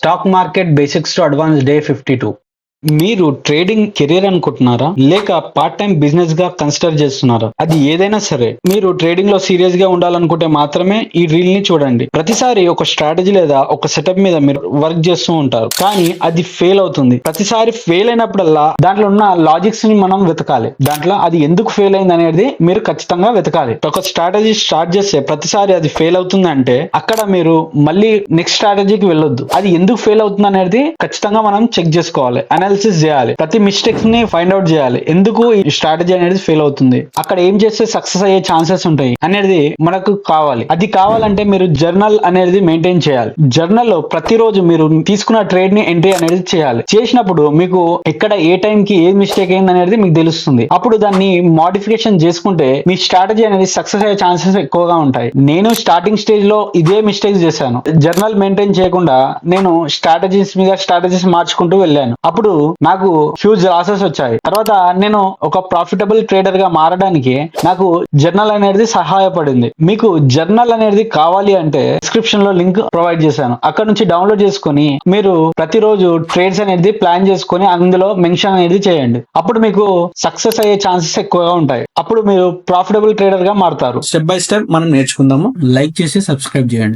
Stock market basics to advance day 52. మీరు trading career అనుకుంటున్నారా లేక పార్ట్ టైం బిజినెస్ గా కన్సిడర్ చేస్తున్నారా? అది ఏదైనా సరే మీరు ట్రేడింగ్ లో సీరియస్ గా ఉండాలనుకుంటే మాత్రమే ఈ రీల్ ని చూడండి. ప్రతిసారి ఒక స్ట్రాటజీ లేదా ఒక సెటప్ మీద మీరు వర్క్ చేస్తూ ఉంటారు, కానీ అది ఫెయిల్ అవుతుంది. ప్రతిసారి ఫెయిల్ అయినప్పుడల్లా దాంట్లో ఉన్న లాజిక్స్ ని మనం వెతకాలి. దాంట్లో అది ఎందుకు ఫెయిల్ అయింది అనేది మీరు ఖచ్చితంగా వెతకాలి. ఒక స్ట్రాటజీ స్టార్ట్ చేస్తే ప్రతిసారి అది ఫెయిల్ అవుతుంది అంటే అక్కడ మీరు మళ్ళీ నెక్స్ట్ స్ట్రాటజీకి వెళ్ళొద్దు. అది ఎందుకు ఫెయిల్ అవుతుంది అనేది ఖచ్చితంగా మనం చెక్ చేసుకోవాలి, అనాలిసిస్ చేయాలి. ప్రతి మిస్టేక్స్ ని ఫైండ్ అవుట్ చేయాలి. ఎందుకు ఈ స్ట్రాటజీ అనేది ఫెయిల్ అవుతుంది, అక్కడ ఏం చేస్తే సక్సెస్ అయ్యే ఛాన్సెస్ ఉంటాయి అనేది మనకు కావాలి. అది కావాలంటే మీరు జర్నల్ అనేది మెయింటైన్ చేయాలి. జర్నల్ లో ప్రతిరోజు మీరు తీసుకున్న ట్రేడ్ ని ఎంట్రీ అనేది చేయాలి. చేసినప్పుడు మీకు ఎక్కడ ఏ టైం కి ఏ మిస్టేక్ అయింది అనేది మీకు తెలుస్తుంది. అప్పుడు దాన్ని మోడిఫికేషన్ చేసుకుంటే మీ స్ట్రాటజీ అనేది సక్సెస్ అయ్యే ఛాన్సెస్ ఎక్కువగా ఉంటాయి. నేను స్టార్టింగ్ స్టేజ్ లో ఇదే మిస్టేక్స్ చేశాను. జర్నల్ మెయింటైన్ చేయకుండా నేను స్ట్రాటజీస్ మీద స్ట్రాటజీస్ మార్చుకుంటూ వెళ్ళాను. అప్పుడు నాకు హ్యూజ్ లాసెస్ వచ్చాయి. తర్వాత నేను ఒక ప్రాఫిటబుల్ ట్రేడర్ గా మారడానికి నాకు జర్నల్ అనేది సహాయపడింది. మీకు జర్నల్ అనేది కావాలి అంటే డిస్క్రిప్షన్ లో లింక్ ప్రొవైడ్ చేశాను. అక్కడ నుంచి డౌన్లోడ్ చేసుకుని మీరు ప్రతిరోజు ట్రేడ్స్ అనేది ప్లాన్ చేసుకుని అందులో మెన్షన్ అనేది చేయండి. అప్పుడు మీకు సక్సెస్ అయ్యే ఛాన్సెస్ ఎక్కువగా ఉంటాయి. అప్పుడు మీరు ప్రాఫిటబుల్ ట్రేడర్ గా మారుతారు. స్టెప్ బై స్టెప్ మనం నేర్చుకుందాము. లైక్ చేసి సబ్స్క్రైబ్ చేయండి.